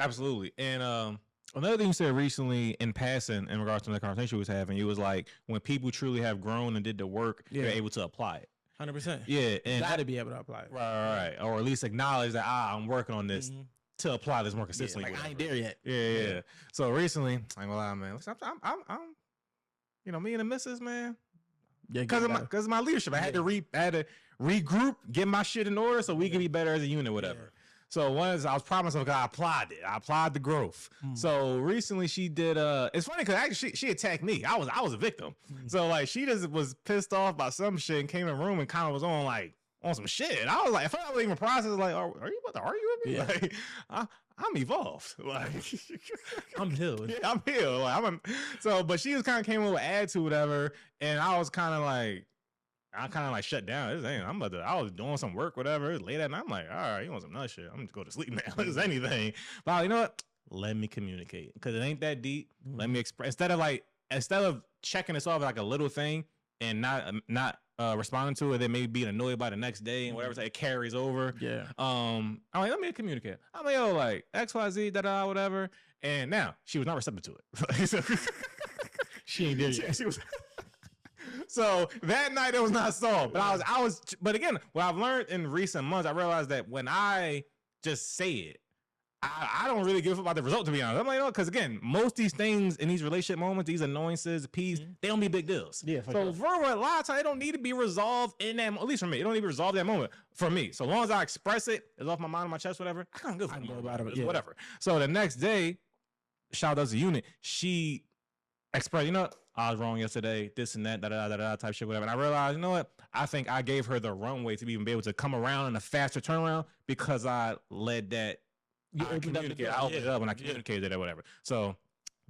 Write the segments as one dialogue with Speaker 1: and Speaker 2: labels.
Speaker 1: Absolutely. And another thing you said recently in passing in regards to the conversation we was having, you was like, when people truly have grown and did the work, they're able to apply it.
Speaker 2: 100%.
Speaker 1: Yeah, and
Speaker 2: got to be able to apply it.
Speaker 1: Right, or at least acknowledge that I'm working on this to apply this more consistently.
Speaker 2: Like I ain't there yet.
Speaker 1: Yeah. So recently, I ain't gonna lie, man. I'm me and the missus, man.
Speaker 2: Yeah,
Speaker 1: because of my leadership, I had to regroup, get my shit in order, so we can be better as a unit, whatever. Yeah. So I was proud of myself, I applied it. I applied the growth. So recently she did it's funny because actually she attacked me. I was a victim. So like she just was pissed off by some shit and came in the room and kind of was on some shit. I was like, if I was even process, like, are you about to argue with me? Yeah. Like, I'm evolved. Like,
Speaker 2: I'm healed.
Speaker 1: Yeah, I'm healed. Like, but she was kind of came with an attitude, whatever, and I was kind of like. I kind of like shut down. I was doing some work, whatever. It was late at night. I'm like, all right, you want some nut shit? I'm gonna go to sleep now. It's anything. But you know what? Let me communicate because it ain't that deep. Let me express instead of checking this off like a little thing and not responding to it, then maybe being annoyed by the next day and whatever. So it carries over.
Speaker 2: Yeah.
Speaker 1: I'm like, let me communicate. I'm like, yo, like XYZ, whatever. And now she was not receptive to it.
Speaker 2: She ain't there yet.
Speaker 1: She was. So that night it was not solved. But but again, what I've learned in recent months, I realized that when I just say it, I don't really give a fuck about the result, to be honest. I'm like, because again, most of these things in these relationship moments, these annoyances, peace, they don't be big deals.
Speaker 2: Yeah.
Speaker 1: So for a lot of time, it don't need to be resolved in that. At least for me, it don't need to be resolved in that moment. For me, so long as I express it, it's off my mind, my chest, whatever. I can't go about it. Whatever. So the next day, shout out to the unit. She expressed, I was wrong yesterday, this and that, type shit, whatever. And I realized, you know what? I think I gave her the runway to even be able to come around in a faster turnaround because I led that. I opened it up and I communicated it or whatever. So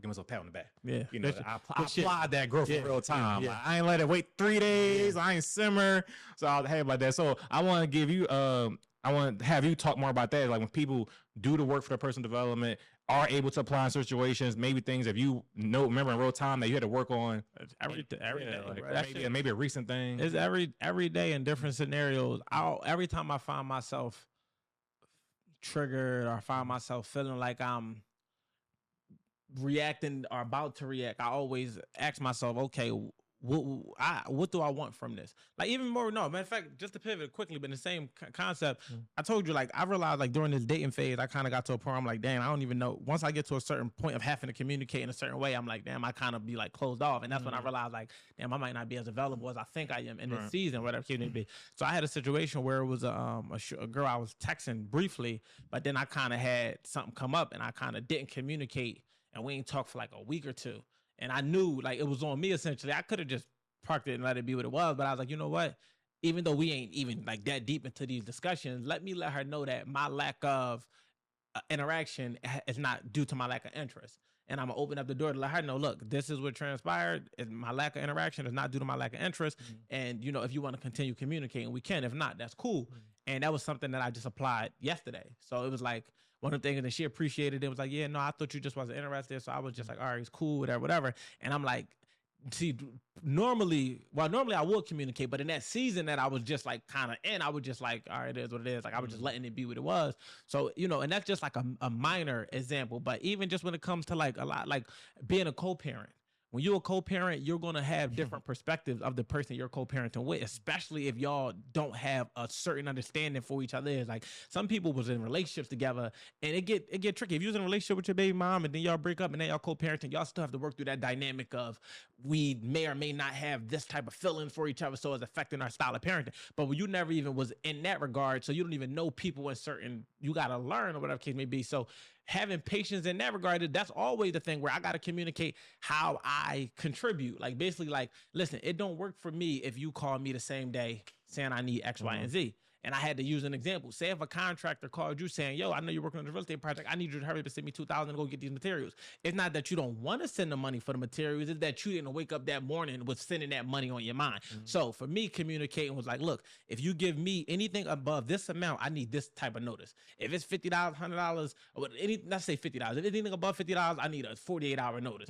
Speaker 1: give myself a pat on the back.
Speaker 2: Yeah.
Speaker 1: I applied that growth in real time. Like, I ain't let it wait 3 days. I ain't simmer. So I was happy about that. So I want to give you, I want to have you talk more about that. Like when people do the work for their personal development, are able to apply in situations, maybe things if you remember in real time that you had to work on
Speaker 2: every day.
Speaker 1: Like, maybe a recent thing.
Speaker 2: It's every day in different scenarios. Every time I find myself triggered or find myself feeling like I'm reacting or about to react, I always ask myself, okay, what do I want from this? Like even more, matter of fact, just to pivot quickly, but in the same concept, I told you, like, I realized like during this dating phase, I kind of got to a point where I'm like, damn, I don't even know. Once I get to a certain point of having to communicate in a certain way, I'm like, damn, I kind of be like closed off. And that's when I realized like, damn, I might not be as available as I think I am in this season, whatever it may be. So I had a situation where it was a girl I was texting briefly, but then I kind of had something come up and I kind of didn't communicate and we ain't talked for like a week or two. And I knew like it was on me essentially. I could have just parked it and let it be what it was. But I was like, you know what? Even though we ain't even like that deep into these discussions, let her know that my lack of interaction is not due to my lack of interest. And I'm going to open up the door to let her know, look, this is what transpired. My lack of interaction is not due to my lack of interest. And, if you want to continue communicating, we can. If not, that's cool. And that was something that I just applied yesterday. So it was like one of the things that she appreciated. It was like, yeah, no, I thought you just wasn't interested. So I was just like, all right, it's cool, whatever. And I'm like, see, normally I would communicate, but in that season that I was just like kind of in, I was just like, all right, it is what it is. Like I was just letting it be what it was. So, and that's just like a minor example. But even just when it comes to like a lot, like being a co-parent, when you're a co-parent, you're going to have different perspectives of the person you're co-parenting with, especially if y'all don't have a certain understanding for each other. It's like some people was in relationships together and it get tricky. If you're in a relationship with your baby mom and then y'all break up and then y'all co-parenting, y'all still have to work through that dynamic of we may or may not have this type of feeling for each other, so it's affecting our style of parenting. But when you never even was in that regard, so you don't even know people in certain, you got to learn or whatever case may be. So having patience in that regard, that's always the thing where I got to communicate how I contribute. Like basically like, listen, it don't work for me if you call me the same day saying I need X, Y, and Z. And I had to use an example. Say if a contractor called you saying, yo, I know you're working on the real estate project. I need you to hurry up and send me $2,000 to go get these materials. It's not that you don't want to send the money for the materials. It's that you didn't wake up that morning with sending that money on your mind. So for me, communicating was like, look, if you give me anything above this amount, I need this type of notice. If it's $50, $100, or let's say $50. If anything above $50, I need a 48-hour notice.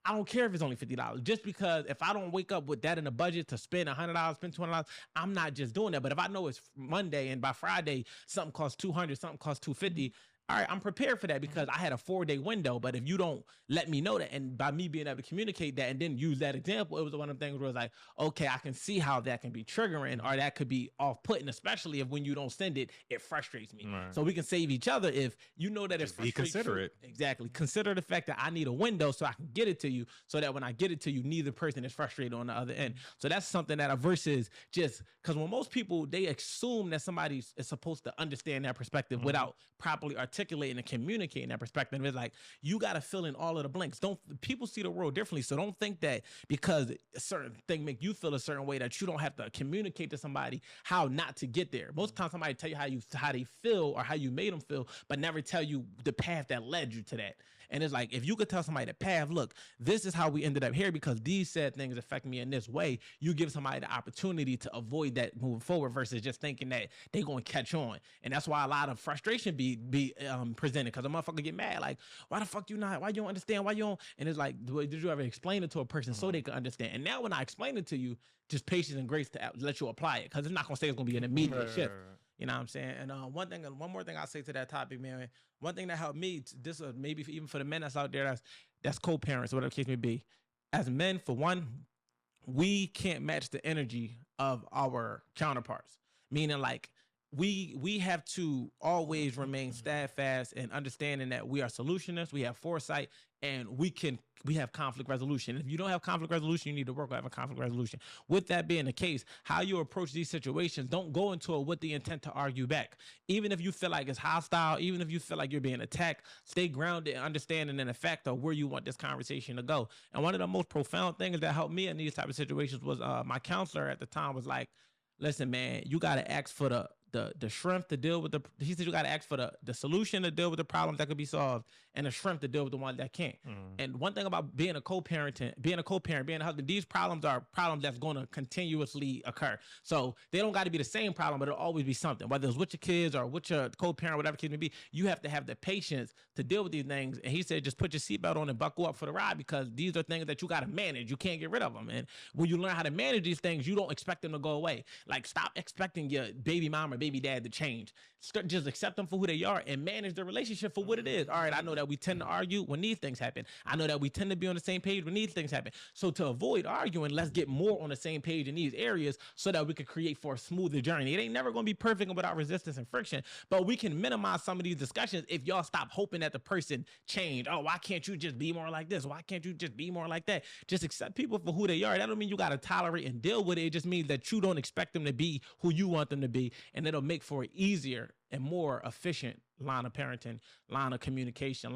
Speaker 2: I don't care if it's only $50. Just because if I don't wake up with that in the budget to spend $100, spend $200, I'm not just doing that. But if I know it's Monday and by Friday something costs $200, something costs $250, all right, I'm prepared for that because I had a 4-day window. But if you don't let me know that, and by me being able to communicate that and then use that example, it was one of the things where it's like, okay, I can see how that can be triggering or that could be off-putting, especially if when you don't send it, it frustrates me. Right. So we can save each other if you know that it's frustrating. Be considerate. Exactly. Consider the fact that I need a window so I can get it to you, so that when I get it to you, neither person is frustrated on the other end. So that's something that versus just because when most people, they assume that somebody is supposed to understand that perspective without properly articulating and communicating that perspective. It's like, you got to fill in all of the blanks. People see the world differently. So don't think that because a certain thing make you feel a certain way that you don't have to communicate to somebody how not to get there. Most times somebody tell you how they feel or how you made them feel, but never tell you the path that led you to that. And it's like, if you could tell somebody the path, look, this is how we ended up here because these said things affect me in this way, you give somebody the opportunity to avoid that moving forward versus just thinking that they going to catch on. And that's why a lot of frustration be presented, because a motherfucker get mad like, why the fuck you not? Why you don't understand? Why you don't? And it's like, did you ever explain it to a person so they could understand? And now when I explain it to you, just patience and grace to let you apply it, because it's not going to say it's going to be an immediate shift. You know what I'm saying? And one more thing I'll say to that topic, man. One thing that helped me, this maybe even for the men that's out there that's co-parents, whatever the case may be. As men, for one, we can't match the energy of our counterparts. Meaning, like, we have to always remain steadfast and understanding that we are solutionists, we have foresight, and we have conflict resolution. If you don't have conflict resolution, you need to work on having conflict resolution. With that being the case, how you approach these situations, don't go into it with the intent to argue back. Even if you feel like it's hostile, even if you feel like you're being attacked, stay grounded and understanding in the fact of where you want this conversation to go. And one of the most profound things that helped me in these type of situations was my counselor at the time was like, listen, man, you got to ask for the strength to deal with he said you got to ask for the solution to deal with the problems that could be solved and the strength to deal with the ones that can't. And one thing about being a co-parent, being a husband, these problems are problems that's going to continuously occur. So they don't got to be the same problem, but it'll always be something, whether it's with your kids or with your co-parent, whatever the case may be. You have to have the patience to deal with these things. And he said, just put your seatbelt on and buckle up for the ride, because these are things that you got to manage. You can't get rid of them. And when you learn how to manage these things, you don't expect them to go away. Like, stop expecting your baby mom or baby dad to change. Just accept them for who they are and manage the relationship for what it is. All right, I know that we tend to argue when these things happen. I know that we tend to be on the same page when these things happen. So to avoid arguing, let's get more on the same page in these areas so that we can create for a smoother journey. It ain't never going to be perfect and without resistance and friction, but we can minimize some of these discussions if y'all stop hoping that the person change. Oh, why can't you just be more like this? Why can't you just be more like that? Just accept people for who they are. That don't mean you got to tolerate and deal with it. It just means that you don't expect them to be who you want them to be, and it'll make for an easier and more efficient line of parenting, line of communication,